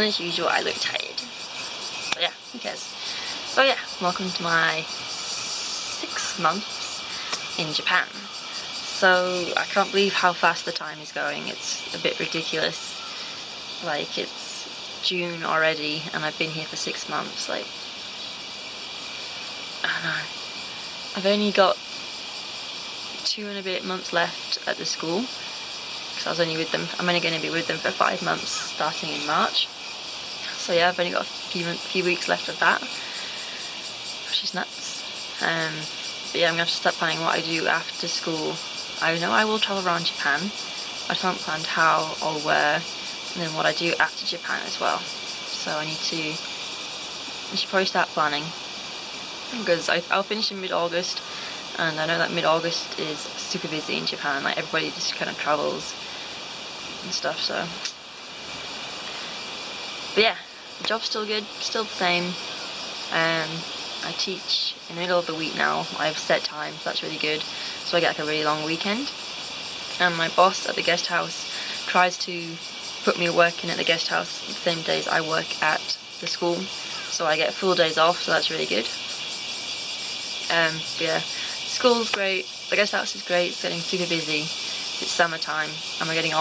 And as usual, I look tired. But yeah, who cares? So yeah, welcome to my 6 months in Japan. So I can't believe how fast the time is going. It's a bit ridiculous. Like, it's June already and I've been here for 6 months. Like, I don't know. I've only got 2 and a bit months left at the school. Because I was only with them, I'm only going to be with them for 5 months starting in March. So yeah, I've only got a few weeks left of that, which is nuts. But yeah, I'm going to have to start planning what I do after school. I know I will travel around Japan. I just haven't planned how or where, and then what I do after Japan as well. So I should probably start planning, because I'll finish in mid-August, and I know that mid-August is super busy in Japan. Like, everybody just kind of travels and stuff. So, but yeah, the job's still good, still the same. I teach in the middle of the week now. I have set time, so that's really good. So I get like a really long weekend. And my boss at the guest house tries to put me working at the guest house the same days I work at the school. So I get full days off, so that's really good. But yeah, school's great, the guest house is great, it's getting super busy. It's summertime, and we're getting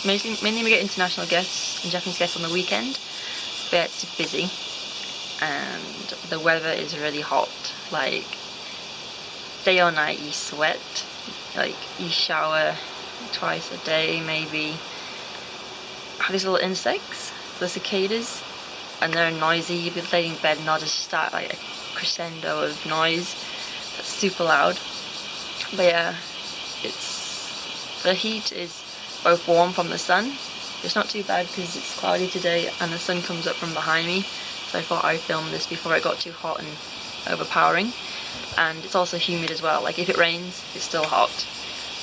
mainly we get international guests and Japanese guests on the weekend. But yeah, it's busy. And the weather is really hot. Like, day or night you sweat. Like, you shower twice a day maybe. These little insects, the cicadas, and they're noisy. You'll be laying in bed and they'll just start like a crescendo of noise that's super loud. But yeah, the heat is both warm from the sun. It's not too bad because it's cloudy today and the sun comes up from behind me. So I thought I'd film this before it got too hot and overpowering. And it's also humid as well. Like, if it rains, it's still hot.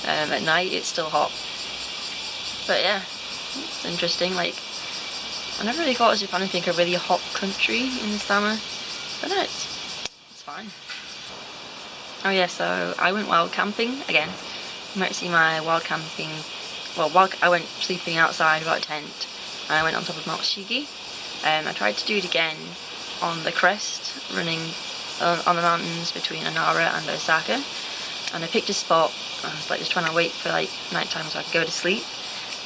At night, it's still hot. But yeah, it's interesting. Like, I never really thought of Japan as being a really hot country in the summer. But no, it's fine. Oh yeah, so I went wild camping again. You might see my wild camping. Well, I went sleeping outside without a tent, and I went on top of Mount Shigi. I tried to do it again on the crest, running on the mountains between Nara and Osaka, and I picked a spot. I was like just trying to wait for like night time so I could go to sleep.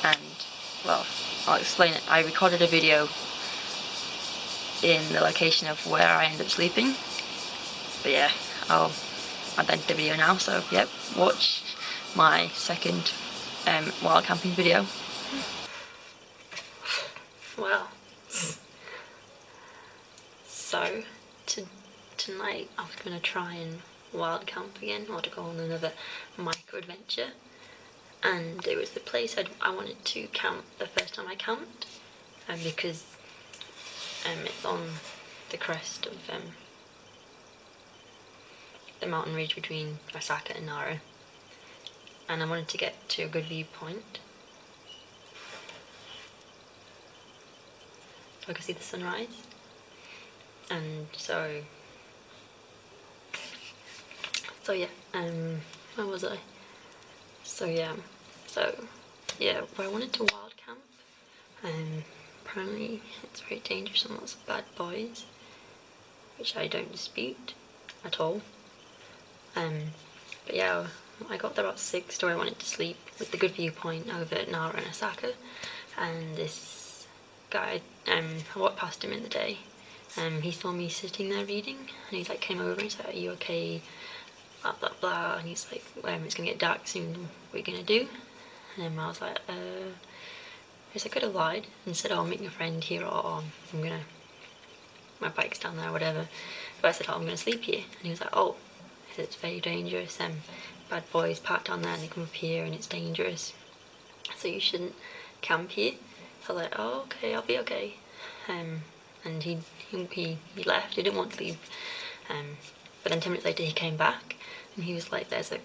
And well, I'll explain it. I recorded a video in the location of where I ended up sleeping. But yeah, I'll add that into the video now. So yep, watch my second wild camping video. Well. So, tonight I was going to try and wild camp again, or to go on another micro adventure. And it was the place I wanted to camp the first time I camped, because it's on the crest of the mountain ridge between Osaka and Nara. And I wanted to get to a good viewpoint so I could see the sunrise. And so yeah, where was I? So yeah, where I wanted to wild camp, apparently it's very dangerous and lots of bad boys, which I don't dispute at all. But yeah, I got there about 6 to where I wanted to sleep with the good viewpoint over at Nara and Osaka, and this guy, I walked past him in the day. He saw me sitting there reading, and he like came over and said, "Are you okay?" Blah blah blah. And he's like, "It's gonna get dark soon. What are you gonna do?" And I was like, I guess I could have lied and said, "Oh, I'm meeting a friend here," or my bike's down there, or whatever. But I said, "Oh, I'm gonna sleep here." And he was like, "Oh," I said, "It's very dangerous. Bad boys park down there and they come up here, and it's dangerous. So you shouldn't camp here." So I was like, "Oh, okay, I'll be okay." And he left. He didn't want to leave. But then 10 minutes later he came back, and he was like, "There's a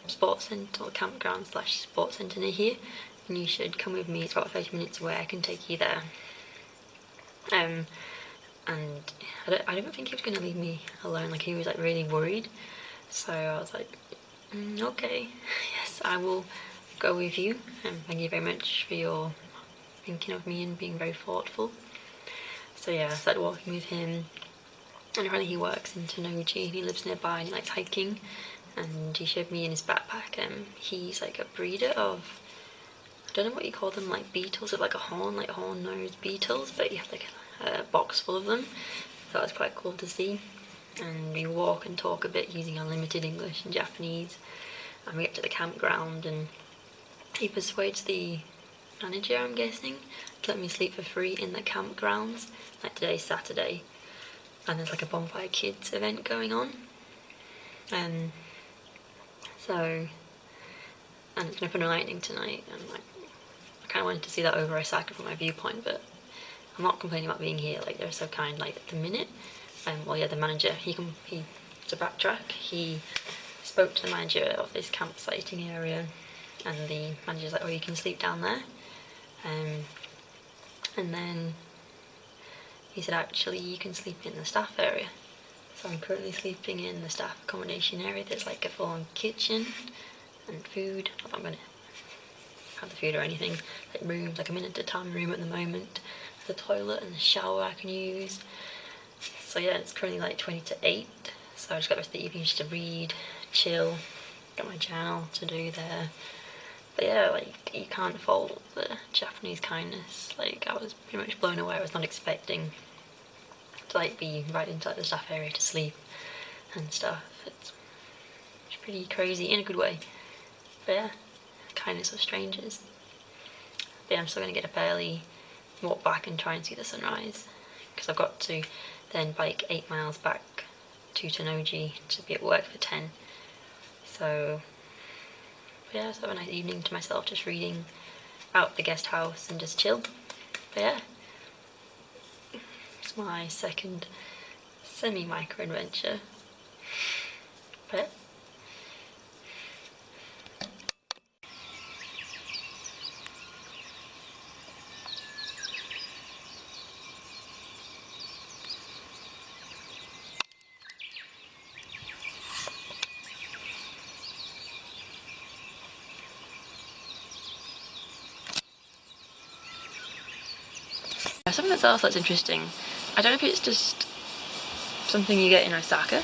sports centre or campground / sports centre near here, and you should come with me. It's about 30 minutes away. I can take you there." And I don't think he was going to leave me alone. Like, he was like really worried. So I was like, "Okay, yes, I will go with you. Thank you very much for your thinking of me and being very thoughtful. So yeah, I started walking with him, and apparently he works in Tenoji and he lives nearby and he likes hiking. And he showed me in his backpack, he's like a breeder of, I don't know what you call them, like beetles with like a horn, like horn-nosed beetles, but you have like a box full of them. So that was quite cool to see. And we walk and talk a bit using our limited English and Japanese, and we get to the campground and he persuades the manager, I'm guessing, to let me sleep for free in the campgrounds. Like today's Saturday and there's like a Bonfire Kids event going on, and it's going to put lightning tonight, and like I kind of wanted to see that over Osaka from my viewpoint, but I'm not complaining about being here. Like they're so kind. Like at the minute, well yeah, the manager, to backtrack, he spoke to the manager of this campsiting area, and the manager's like, oh, you can sleep down there, and then he said actually you can sleep in the staff area. So I'm currently sleeping in the staff accommodation area. There's like a full-on kitchen and food. Not that I'm gonna have the food or anything. Like rooms, like I'm in a tatami room at the moment. There's a toilet and a shower I can use. So yeah, it's currently like 20 to 8. So I just got the rest of the evening just to read, chill, got my journal to do there. But yeah, like you can't fault the Japanese kindness. Like I was pretty much blown away. I was not expecting to like be right into like the staff area to sleep and stuff. It's pretty crazy in a good way. But yeah, kindness of strangers. But yeah, I'm still gonna get up early, walk back and try and see the sunrise, because I've got to then bike 8 miles back to Tenoji to be at work for 10. So yeah, so have a nice evening to myself, just reading out the guest house and just chill. But yeah, it's my second semi-micro adventure. But something else that's interesting, I don't know if it's just something you get in Osaka,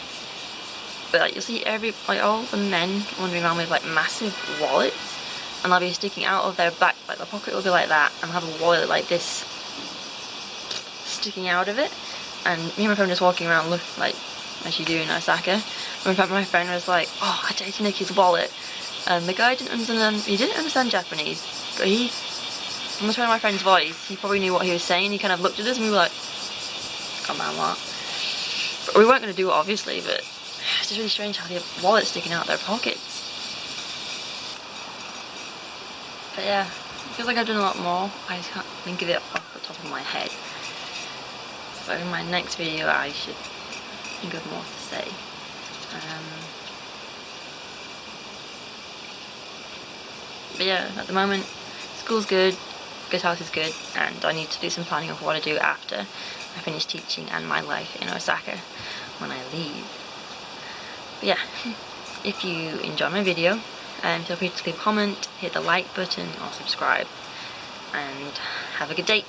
but like you'll see all the men wandering around with like massive wallets, and they'll be sticking out of their back, like the pocket will be like that, and have a wallet like this sticking out of it. And me and my friend just walking around, look like as you do in Osaka. And in fact, my friend was like, "Oh, I tried to nick his wallet," and the guy didn't understand Japanese, but from the tone of my friend's voice, he probably knew what he was saying. He kind of looked at us and we were like, "Come on, what?" But we weren't going to do it, obviously, but it's just really strange how they have wallets sticking out of their pockets. But yeah, it feels like I've done a lot more. I just can't think of it off the top of my head. So in my next video, I should think of more to say. But yeah, at the moment, school's good. Guest house is good, and I need to do some planning of what to do after I finish teaching and my life in Osaka when I leave. But yeah, if you enjoy my video, feel free to leave a comment, hit the like button or subscribe, and have a good day.